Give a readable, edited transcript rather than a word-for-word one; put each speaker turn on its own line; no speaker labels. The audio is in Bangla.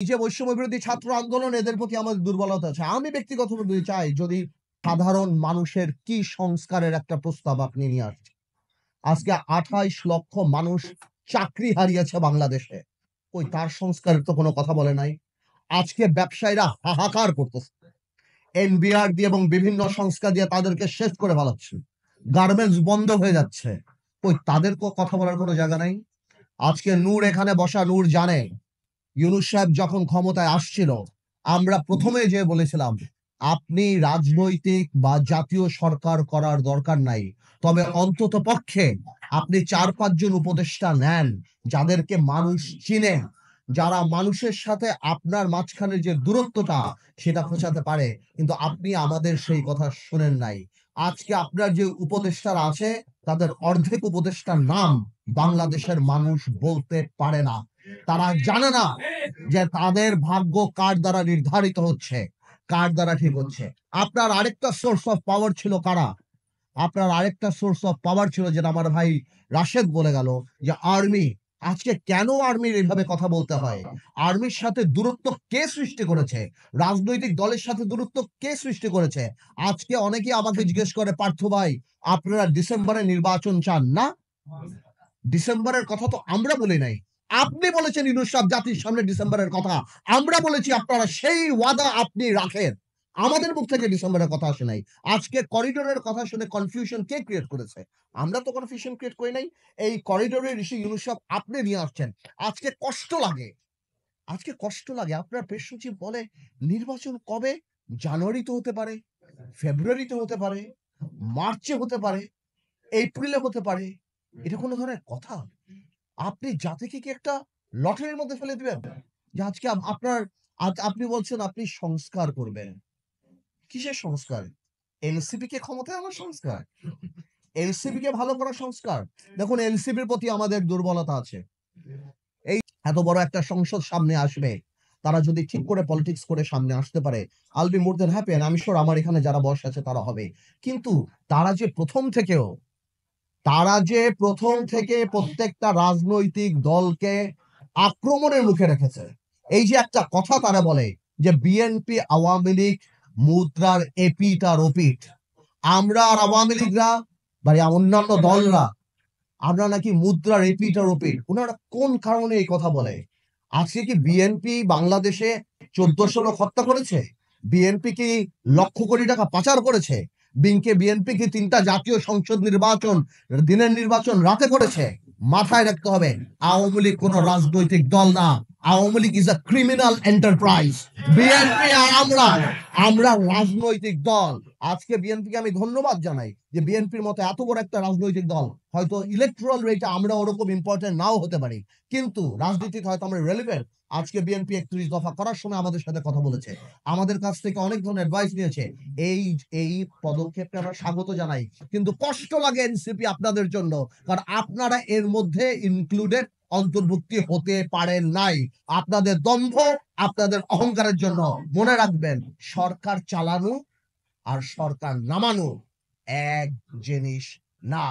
যে বৈষম্য বিরোধী ছাত্র আন্দোলন এদের প্রতি আমাদের দুর্বলতা আছে। আমি ব্যক্তিগতভাবে চাই যদি সাধারণ মানুষের কি সংস্কারের একটা প্রস্তাব আপনি নিয়ে আসছেন। আজকে ২৮ লক্ষ মানুষ চাকরি হারিয়েছে বাংলাদেশে। কই তার সংস্কারের তো কোনো কথা বলে নাই। আজকে ব্যবসায়ীরা হাহাকার করতেছে। এনবিআর দিয়ে এবং বিভিন্ন সংস্থা দিয়ে তাদেরকে শেষ করে ফেলাচ্ছে। গার্মেন্টস বন্ধ হয়ে যাচ্ছে। কই তাদের কথা বলার কোনো জায়গা নাই। আজকে নূর এখানে বসা, নূর জানে ইউনূস সাহেব যখন ক্ষমতায় আসছিল, আমরা প্রথমে যে বলেছিলাম, আপনি রাজনৈতিক বা জাতীয় সরকার করার দরকার নাই। তবে অন্তত পক্ষে আপনি ৪-৫ জন উপদেষ্টা নেন, যাদেরকে মানুষ চিনে, যারা মানুষের সাথে আপনার মাঝখানে যে দূরত্বটা সেটা ঘোচাতে পারে। কিন্তু আপনি আমাদের সেই কথা শোনেন নাই। আজকে আপনার যে উপদেষ্টারা আছে, তাদের অর্ধেক উপদেষ্টার নাম বাংলাদেশের মানুষ বলতে পারে না। তারা জানে না যে তাদের ভাগ্য কার দ্বারা নির্ধারিত হচ্ছে, কার দ্বারা ঠিক হচ্ছে। আপনার আরেকটা সোর্স অফ পাওয়ার ছিল কারা? আপনার আরেকটা সোর্স অফ পাওয়ার ছিল, যেটা আমার ভাই রাশেদ বলে গেল, যে আর্মি। আজকে কেন আর্মির এভাবে কথা বলতে হয়? আর্মির সাথে দূরত্ব কে সৃষ্টি করেছে? রাজনৈতিক দলের সাথে দূরত্ব কে সৃষ্টি করেছে? আজকে অনেকেই আমাকে জিজ্ঞেস করে, পার্থ ভাই আপনারা ডিসেম্বরে নির্বাচন চান না? ডিসেম্বরের কথা তো আমরা বলি নাই। আপনি বলেছেন ইউনূস সাহেব জাতির সামনে ডিসেম্বরের কথা। আমরা বলেছি আপনারা সেই ওয়াদা আপনি রাখেন। আমাদের মুখ থেকে ডিসেম্বরের কথা আসে নাই। আজকে করিডোরের কথা শুনে কনফিউশন কে ক্রিয়েট করেছে? আমরা তো কনফিউশন ক্রিয়েট করি নাই। এই করিডোরের ইস্যু ইউনূস সাহেব আপনি নিয়ে আসছেন। আজকে কষ্ট লাগে। আজকে কষ্ট লাগে। আপনার প্রেস সচিব বলে নির্বাচন কবে? জানুয়ারিতে হতে পারে, ফেব্রুয়ারিতে হতে পারে, মার্চে হতে পারে, এপ্রিলে হতে পারে। এটা কোন ধরনের কথা? আপনি জাতিকে কি একটা লটারির মধ্যে ফেলে দিবেন? যে আজকে আপনার আপনি বলছেন আপনি সংস্কার করবেন। কিসের সংস্কার? এনসিপি কে ক্ষমতায় আনার সংস্কার? এনসিপি কে ভালো করার সংস্কার? দেখুন এনসিপির প্রতি আমাদের দুর্বলতা আছে। এই এত বড় একটা সংসদ সামনে আসবে। তারা যদি ঠিক করে পলিটিক্স করে সামনে আসতে পারে, I'll be more than happy and আমি সিউর আমার এখানে যারা বয়স আছে তারা হবে। কিন্তু তারা যে প্রথম থেকে প্রত্যেকটা রাজনৈতিক দলকে আক্রমণের মুখে রেখেছে। এই যে একটা কথা তারা বলে যে বিএনপি আওয়ামী লীগ মুদ্রার এপিঠ আর ওপিঠ। আমরা আর আওয়ামী লীগরা বা অন্যান্য দলরা আমরা নাকি মুদ্রার এপিঠ আর ওপিঠ। ওনারা কোন কারণে এই কথা বলে? আজকে কি বিএনপি বাংলাদেশে ১৪০০ লোক হত্যা করেছে? বিএনপি কি লক্ষ কোটি টাকা পাচার করেছে? বিএনপি কি ৩টা জাতীয় সংসদ নির্বাচন, দিনের নির্বাচন রাতে করেছে? মাথায় রাখতে হবে, আওয়ামী লীগ কোন রাজনৈতিক দল না। Awami League is a criminal enterprise. BNP আর আমরা রাজনৈতিক দল। আজকে বিএনপিকে আমি ধন্যবাদ জানাই যে বিএনপির মতো এত বড় একটা রাজনৈতিক দল, হয়তো ইলেকট্রাল রেটে আমরা ওরকম ইম্পর্টেন্ট নাও হতে পারি, কিন্তু রাজনীতিতে হয়তো আমরা রেলেভেন্ট। আজকে বিএনপি ৩১ দফা করার সময় আমাদের সাথে কথা বলেছে, আমাদের কাছ থেকে অনেক ধরনের অ্যাডভাইস নিয়েছে। এই এই পদক্ষেপকে আমরা স্বাগত জানাই। কিন্তু কষ্ট লাগে এনসিপি আপনাদের জন্য, কারণ আপনারা এর মধ্যে ইনক্লুডেড অন্তর্ভুক্তি হতে পারেন নাই। আপনাদের দম্ভ, আপনাদের অহংকারের জন্য। মনে রাখবেন, সরকার চালানো আর সরকার নামানো এক জিনিস না।